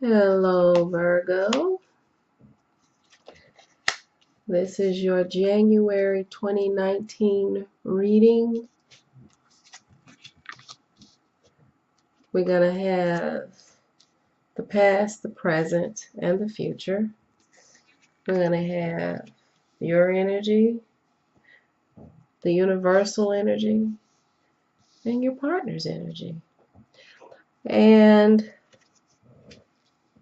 Hello, Virgo. This is your January 2019 reading. We're going to have the past, the present, and the future. We're going to have your energy, the universal energy, and your partner's energy. And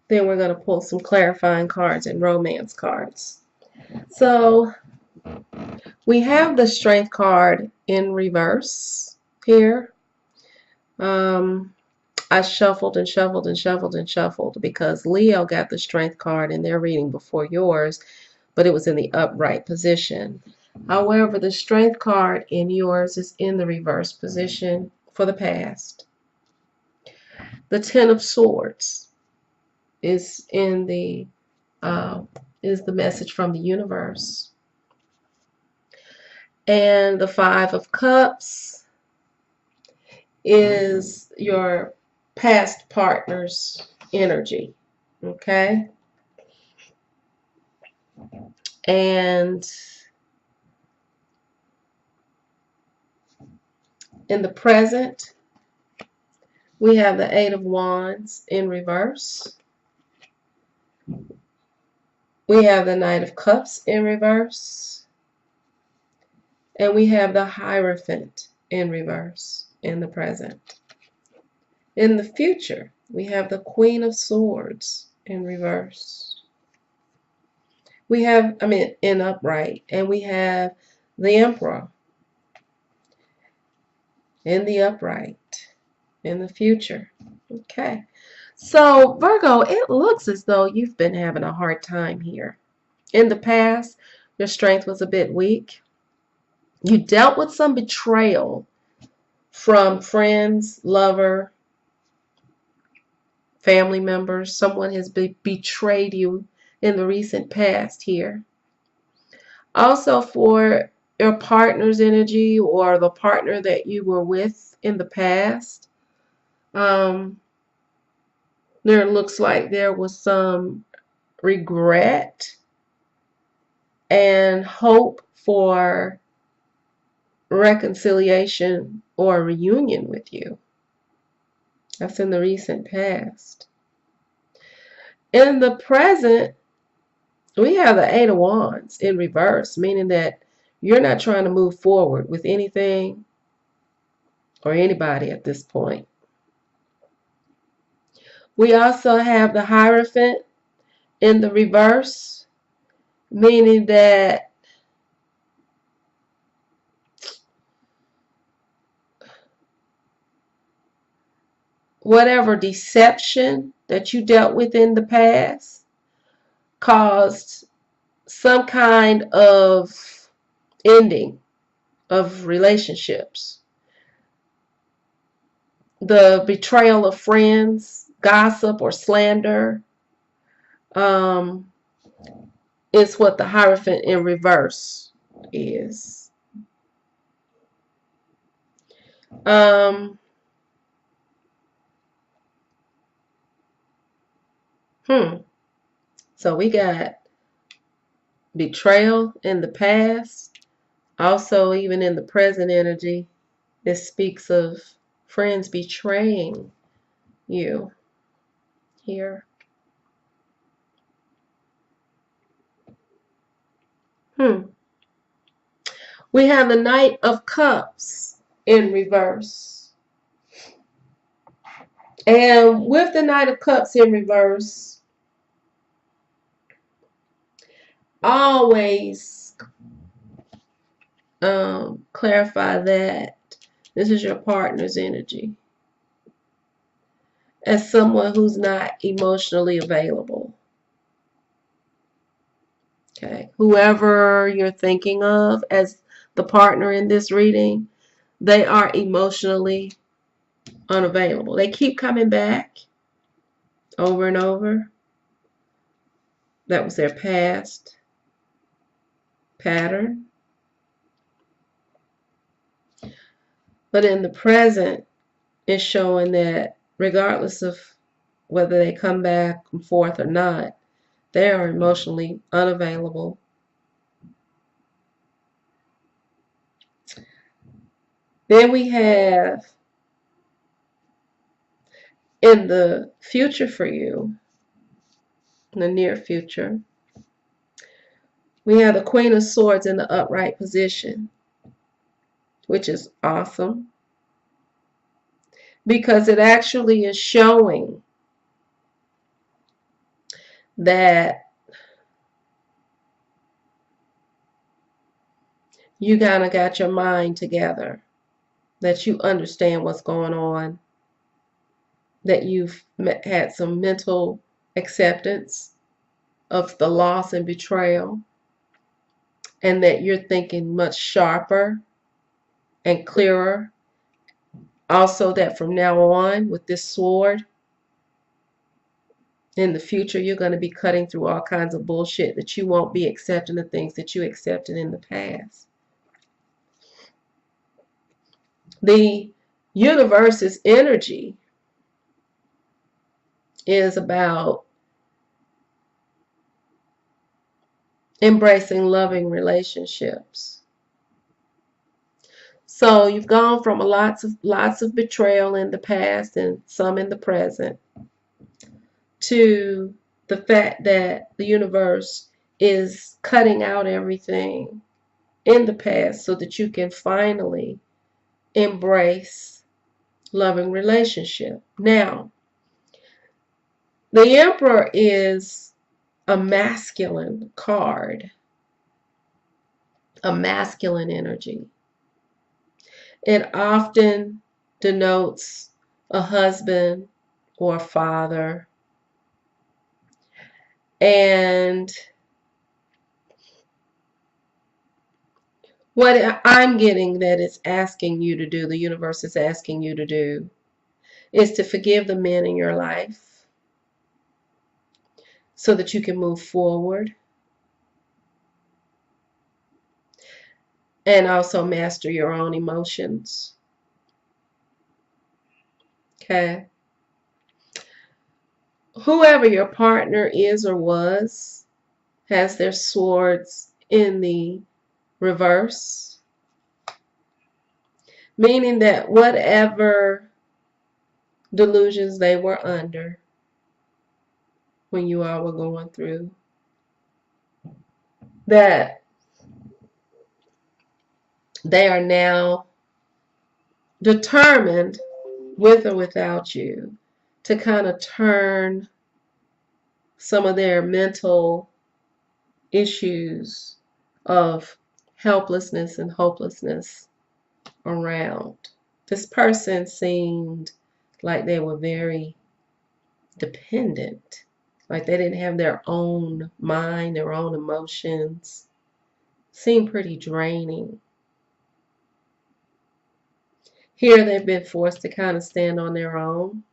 then we're going to pull some clarifying cards and romance cards. So we have the Strength card in reverse here. I shuffled and shuffled and shuffled and shuffled because Leo got the Strength card in their reading before yours, but it was in the upright position. However, the Strength card in yours is in the reverse position for the past. The Ten of Swords is in the message from the universe. And the Five of Cups is your past partner's energy. Okay? And in the present, we have the Eight of Wands in reverse. We have the Knight of Cups in reverse. And we have the Hierophant in reverse in the present. In the future, we have the Queen of Swords in reverse. We have, in upright, and we have the Emperor in the upright in the future. Okay. So, Virgo, it looks as though you've been having a hard time here. In the past, your strength was a bit weak. You dealt with some betrayal from friends, lover, family members. Someone has betrayed you in the recent past here. Also, for your partner's energy or the partner that you were with in the past, there looks like there was some regret and hope for reconciliation or reunion with you. That's in the recent past. In the present, we have the Eight of Wands in reverse, meaning that you're not trying to move forward with anything or anybody at this point. We also have the Hierophant in the reverse, meaning that whatever deception that you dealt with in the past caused some kind of ending of relationships. The betrayal of friends, gossip, or slander is what the Hierophant in reverse is. So we got betrayal in the past. Also, even in the present energy, it speaks of friends betraying you here. We have the Knight of Cups in reverse. And with the Knight of Cups in reverse, always clarify that this is your partner's energy as someone who's not emotionally available. Okay, whoever you're thinking of as the partner in this reading, they are emotionally unavailable. They keep coming back over and over. That was their past pattern. But in the present, it's showing that regardless of whether they come back and forth or not, they are emotionally unavailable. Then we have in the future for you, in the near future, we have the Queen of Swords in the upright position, which is awesome because it actually is showing that you kind of got your mind together, that you understand what's going on, that you've had some mental acceptance of the loss and betrayal, and that you're thinking much sharper and clearer. Also, that from now on, with this sword, in the future, you're going to be cutting through all kinds of bullshit, that you won't be accepting the things that you accepted in the past. The universe's energy is about embracing loving relationships. So you've gone from lots of betrayal in the past and some in the present, to the fact that the universe is cutting out everything in the past so that you can finally embrace loving relationship. Now, the Emperor is a masculine card, a masculine energy. It often denotes a husband or a father. And what I'm getting that it's asking you to do, the universe is asking you to do, is to forgive the men in your life so that you can move forward and also master your own emotions. Okay? Whoever your partner is or was has their swords in the reverse, meaning that whatever delusions they were under when you all were going through, that they are now determined, with or without you, to kind of turn some of their mental issues of helplessness and hopelessness around. This person seemed like they were very dependent, like they didn't have their own mind, their own emotions. Seemed pretty draining. Here they've been forced to kind of stand on their own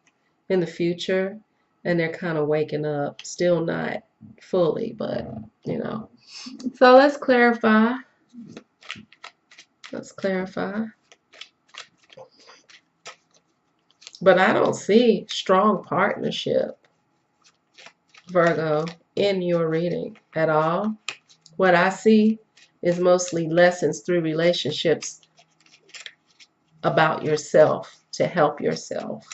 in the future, and they're kind of waking up, still not fully, but you know. So let's clarify. Let's clarify. But I don't see strong partnership, Virgo, in your reading at all. What I see is mostly lessons through relationships about yourself, to help yourself.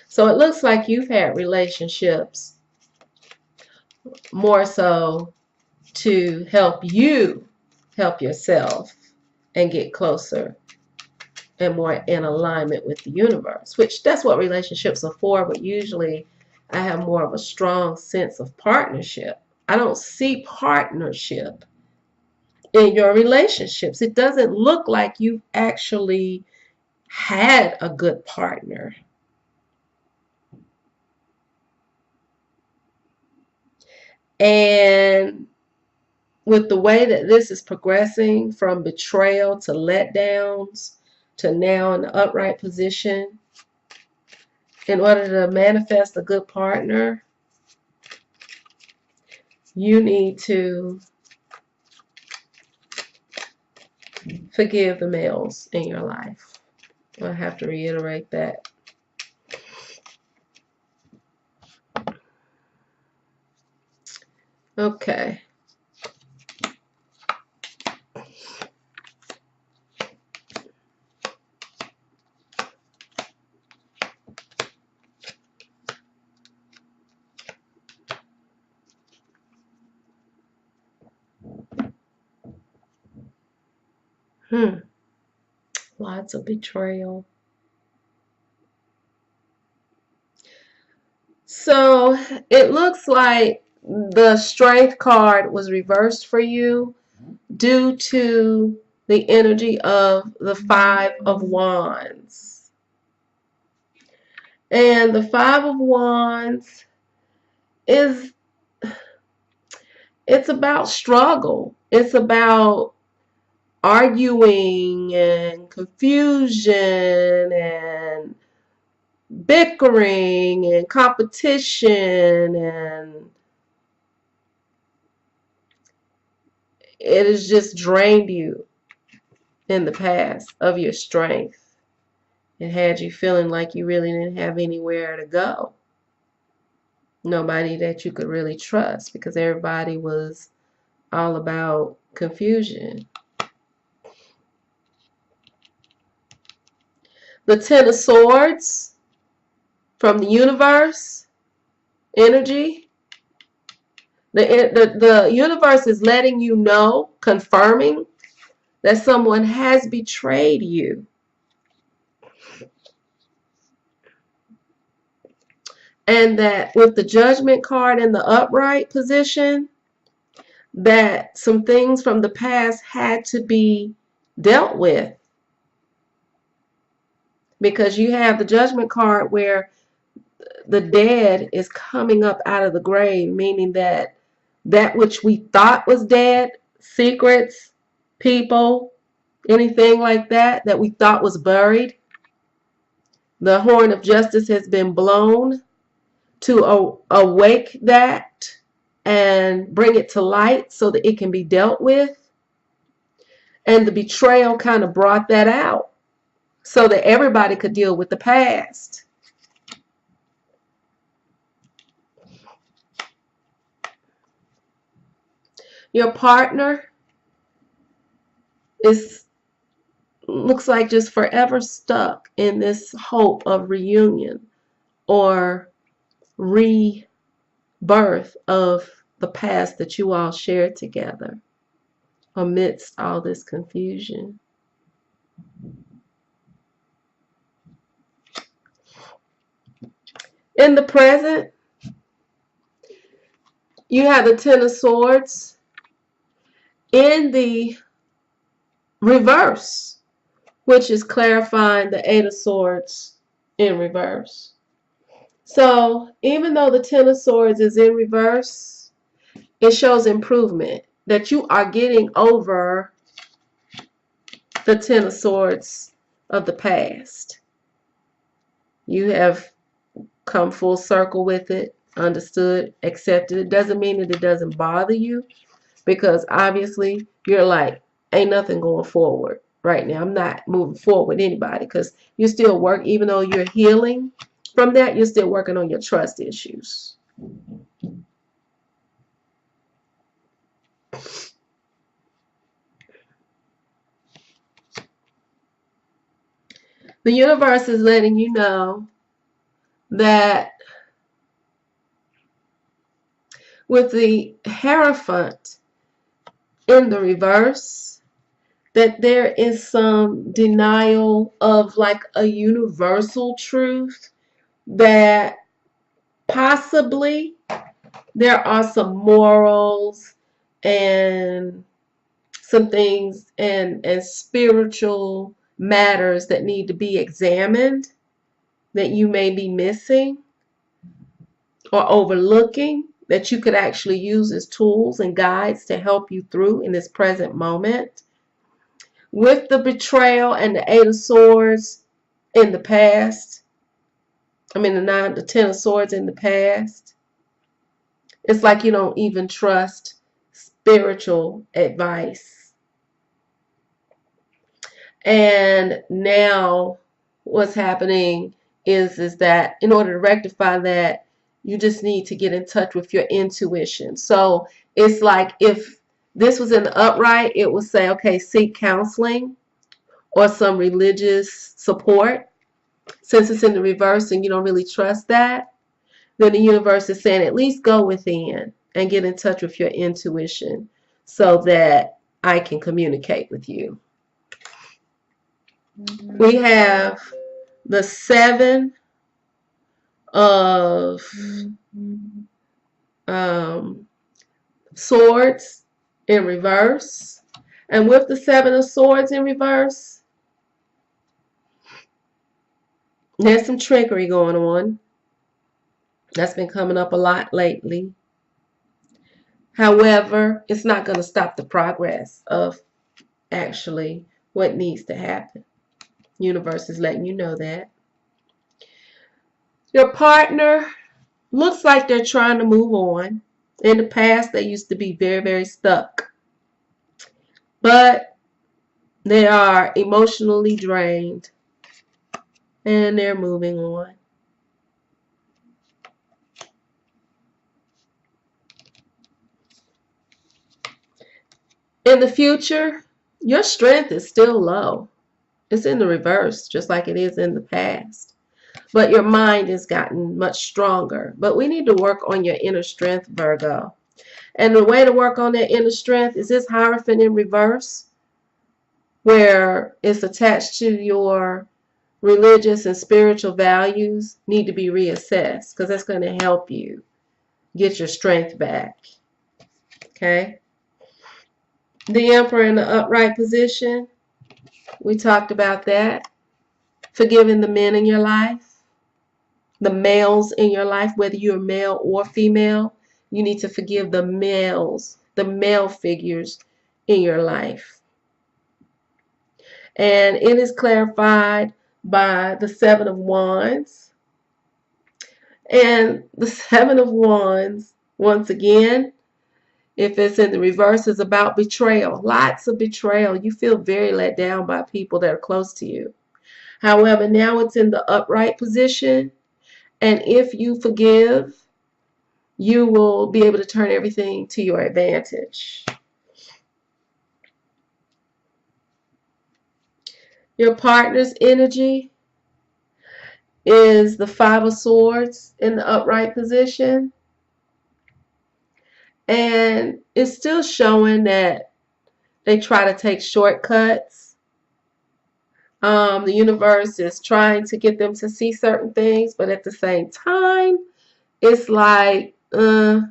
So it looks like you've had relationships more so to help you help yourself and get closer and more in alignment with the universe, which that's what relationships are for. But usually I have more of a strong sense of partnership. I don't see partnership in your relationships. It doesn't look like you've actually had a good partner. And with the way that this is progressing from betrayal to letdowns to now in the upright position, in order to manifest a good partner, you need to forgive the males in your life. I have to reiterate that. Okay. Lots of betrayal. So it looks like the strength card was reversed for you due to the energy of the Five of Wands. And the Five of Wands is, it's about struggle. It's about arguing and confusion and bickering and competition, and it has just drained you in the past of your strength. It had you feeling like you really didn't have anywhere to go. Nobody that you could really trust, because everybody was all about confusion. The Ten of Swords from the universe energy. The universe is letting you know, confirming that someone has betrayed you. And that with the Judgment card in the upright position, that some things from the past had to be dealt with. Because you have the Judgment card where the dead is coming up out of the grave, meaning that that which we thought was dead, secrets, people, anything like that, that we thought was buried, the horn of justice has been blown to awake that and bring it to light so that it can be dealt with. And the betrayal kind of brought that out so that everybody could deal with the past. Your partner looks like just forever stuck in this hope of reunion or rebirth of the past that you all shared together amidst all this confusion. In the present, you have the Ten of Swords in the reverse, which is clarifying the Eight of Swords in reverse. So even though the Ten of Swords is in reverse, it shows improvement, that you are getting over the Ten of Swords of the past. You have come full circle with it, understood, accepted. It doesn't mean that it doesn't bother you, because obviously you're like, ain't nothing going forward right now. I'm not moving forward with anybody, because you still work, even though you're healing from that, you're still working on your trust issues. The universe is letting you know that with the Hierophant in the reverse, that there is some denial of like a universal truth, that possibly there are some morals and some things and spiritual matters that need to be examined that you may be missing or overlooking, that you could actually use as tools and guides to help you through in this present moment. With the betrayal and the Eight of Swords in the past, the Ten of Swords in the past, it's like you don't even trust spiritual advice. And now what's happening is that in order to rectify that, you just need to get in touch with your intuition. So It's like if this was in the upright, it would say, okay, seek counseling or some religious support. Since it's in the reverse and you don't really trust that, then the universe is saying at least go within and get in touch with your intuition so that I can communicate with you. We have the Seven of Swords in reverse. And with the Seven of Swords in reverse, there's some trickery going on. That's been coming up a lot lately. However, it's not going to stop the progress of actually what needs to happen. Universe is letting you know that. Your partner looks like they're trying to move on. In the past, they used to be very, very stuck. But they are emotionally drained and they're moving on. In the future, your strength is still low. It's in the reverse, just like it is in the past. But your mind has gotten much stronger. But we need to work on your inner strength, Virgo. And the way to work on that inner strength is this Hierophant in reverse, where it's attached to your religious and spiritual values, need to be reassessed because that's going to help you get your strength back. Okay? The Emperor in the upright position, we talked about that. Forgiving the men in your life, the males in your life, whether you're male or female, you need to forgive the males, the male figures in your life. And it is clarified by the Seven of Wands. And the Seven of Wands, once again, if it's in the reverse, is about betrayal. Lots of betrayal. You feel very let down by people that are close to you. However, now it's in the upright position. And if you forgive, you will be able to turn everything to your advantage. Your partner's energy is the Five of Swords in the upright position. And it's still showing that they try to take shortcuts. The universe is trying to get them to see certain things, but at the same time, it's like they're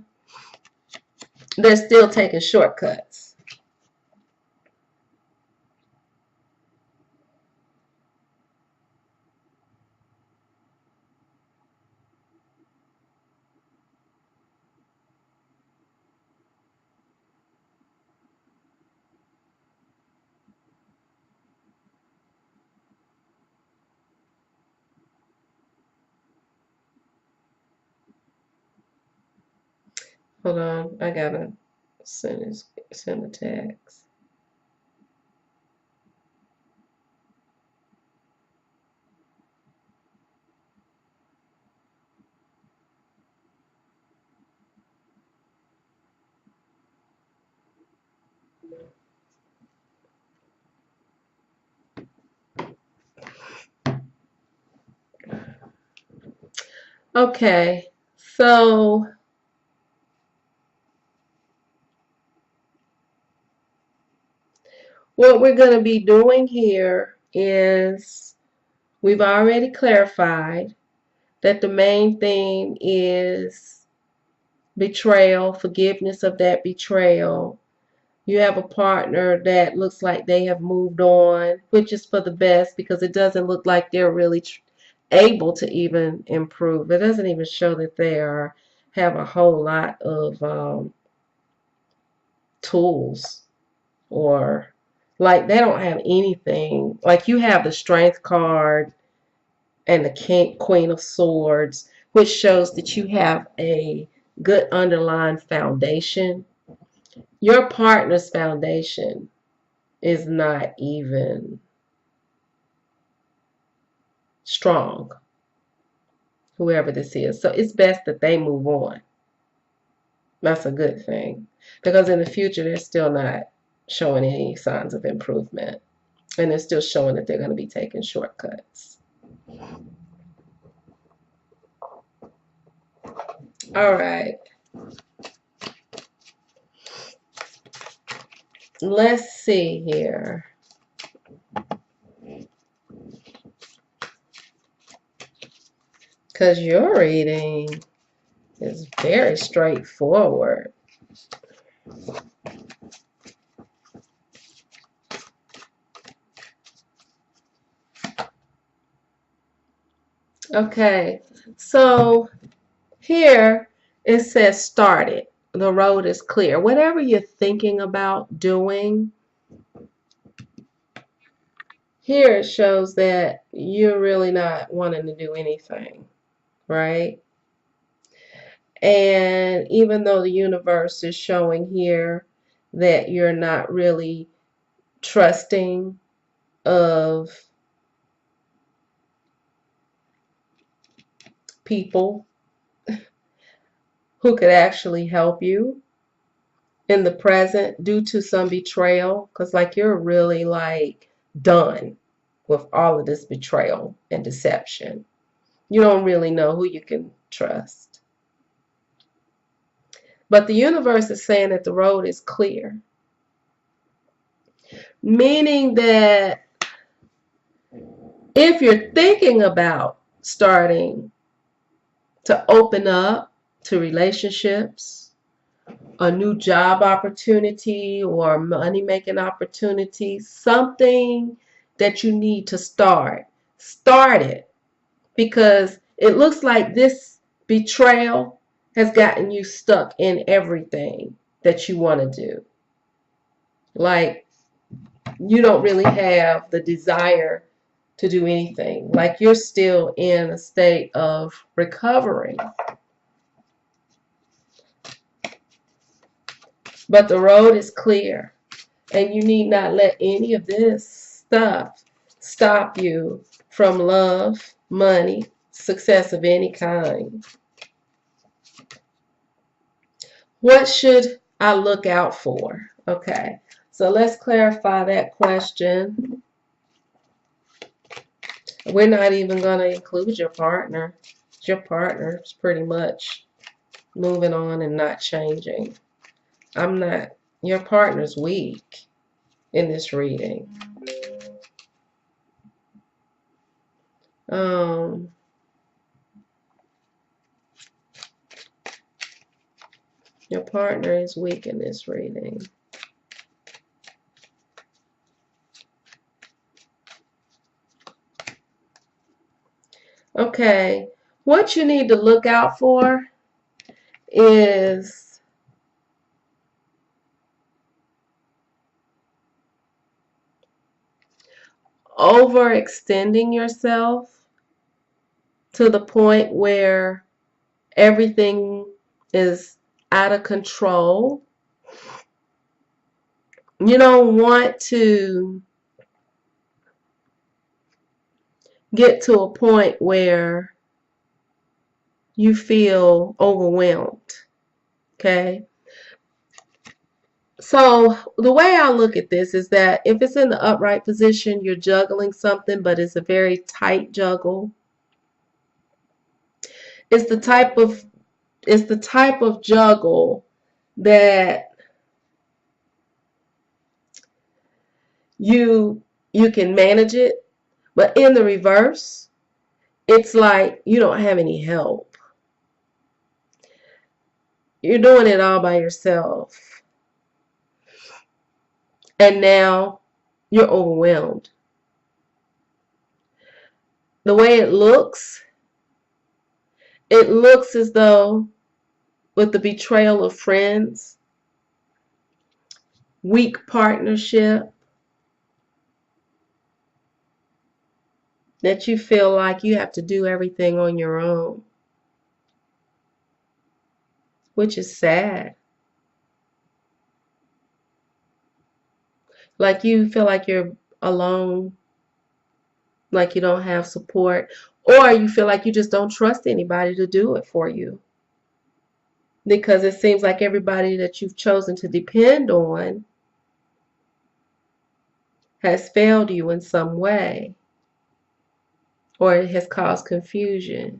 still taking shortcuts. Hold on, I gotta send a text. Okay, so what we're going to be doing here is we've already clarified that the main thing is betrayal, forgiveness of that betrayal. You have a partner that looks like they have moved on, which is for the best because it doesn't look like they're really able to even improve. It doesn't even show that they have a whole lot of tools, or like they don't have anything. Like you have the Strength card and the Queen of Swords, which shows that you have a good underlying foundation. Your partner's foundation is not even strong, whoever this is. So it's best that they move on. That's a good thing. Because in the future, they're still not showing any signs of improvement. And they're still showing that they're going to be taking shortcuts. All right. Let's see here. Because your reading is very straightforward. Okay, so here it says started. The road is clear. Whatever you're thinking about doing, here it shows that you're really not wanting to do anything, right? And even though the universe is showing here that you're not really trusting of people who could actually help you in the present due to some betrayal, because like you're really like done with all of this betrayal and deception. You don't really know who you can trust. But the universe is saying that the road is clear, meaning that if you're thinking about starting to open up to relationships, a new job opportunity or money making opportunity, something that you need to start it, because it looks like this betrayal has gotten you stuck in everything that you want to do. Like you don't really have the desire to do anything. Like you're still in a state of recovering. But the road is clear, and you need not let any of this stuff stop you from love, money, success of any kind. What should I look out for? Okay, so let's clarify that question. We're not even going to include your partner. Your partner is pretty much moving on and not changing. Your partner's weak in this reading. Your partner is weak in this reading. Okay, what you need to look out for is overextending yourself to the point where everything is out of control. You don't want to get to a point where you feel overwhelmed. Okay? So the way I look at this is that if it's in the upright position, you're juggling something, but it's a very tight juggle. It's the type of juggle that you can manage it, but in the reverse, it's like you don't have any help. You're doing it all by yourself. And now you're overwhelmed. The way it looks as though with the betrayal of friends, weak partnership, that you feel like you have to do everything on your own, which is sad. Like you feel like you're alone, like you don't have support, or you feel like you just don't trust anybody to do it for you. because it seems like everybody that you've chosen to depend on has failed you in some way, or it has caused confusion,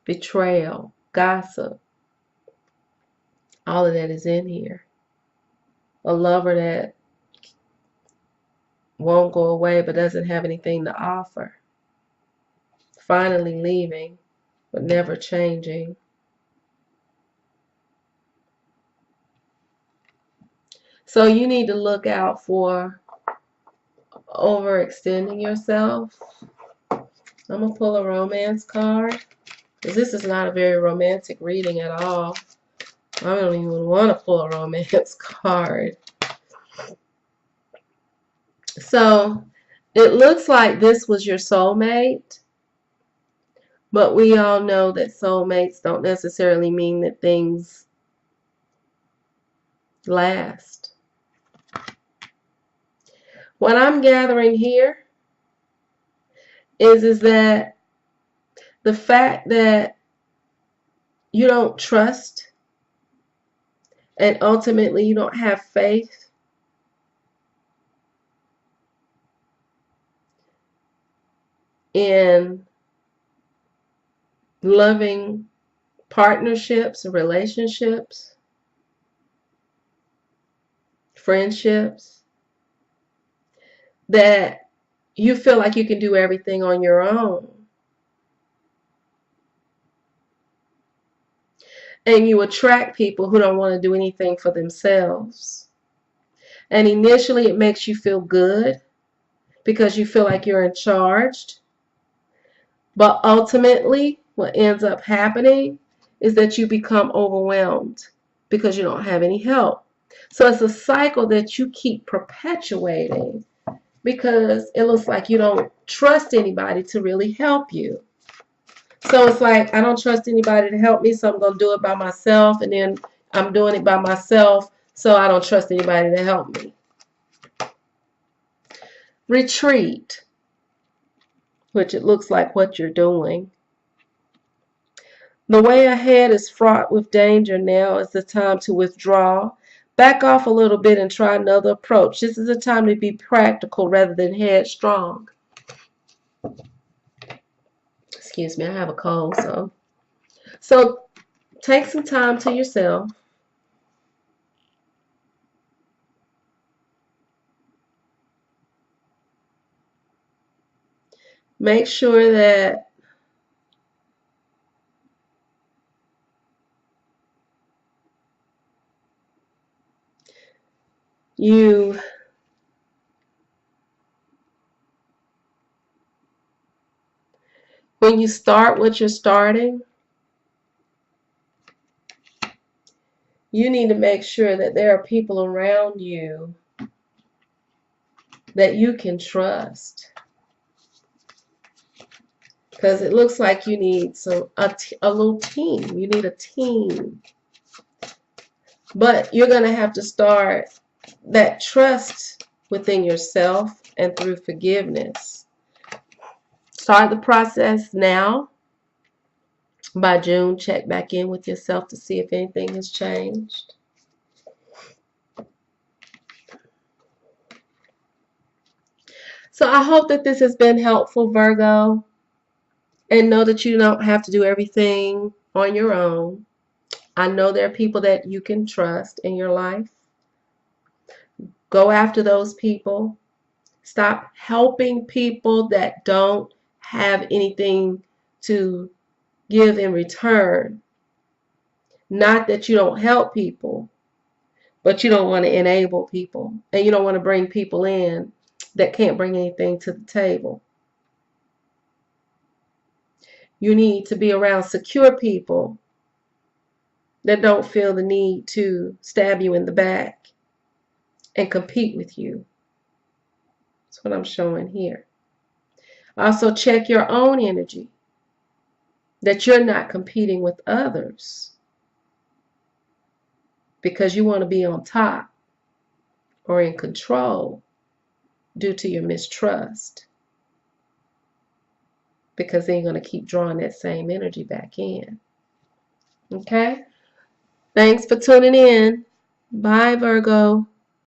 betrayal, gossip. All of that is in here. A lover that won't go away but doesn't have anything to offer. Finally leaving, but never changing. So you need to look out for overextending yourself. I'm going to pull a romance card, because this is not a very romantic reading at all. I don't even want to pull a romance card. So it looks like this was your soulmate, but we all know that soulmates don't necessarily mean that things last. What I'm gathering here is that the fact that you don't trust and ultimately you don't have faith in loving partnerships, relationships, friendships, that you feel like you can do everything on your own. And you attract people who don't want to do anything for themselves. And initially it makes you feel good because you feel like you're in charge. But ultimately, what ends up happening is that you become overwhelmed because you don't have any help. So it's a cycle that you keep perpetuating because it looks like you don't trust anybody to really help you. So it's like, I don't trust anybody to help me, so I'm going to do it by myself, and then I'm doing it by myself, so I don't trust anybody to help me. Retreat, which it looks like what you're doing. The way ahead is fraught with danger. Now is the time to withdraw. Back off a little bit and try another approach. This is a time to be practical rather than headstrong. Excuse me, I have a cold, so take some time to yourself. Make sure that you when you start what you're starting, you need to make sure that there are people around you that you can trust. Because it looks like you need a little team. You need a team. But you're going to have to start that trust within yourself and through forgiveness. Start the process now. By June, check back in with yourself to see if anything has changed. So I hope that this has been helpful, Virgo. And know that you don't have to do everything on your own. I know there are people that you can trust in your life. Go after those people. Stop helping people that don't have anything to give in return. Not that you don't help people, but you don't want to enable people. And you don't want to bring people in that can't bring anything to the table. You need to be around secure people that don't feel the need to stab you in the back and compete with you. That's what I'm showing here. Also, check your own energy, that you're not competing with others because you want to be on top or in control due to your mistrust, because then you're going to keep drawing that same energy back in. Okay? Thanks for tuning in. Bye, Virgo.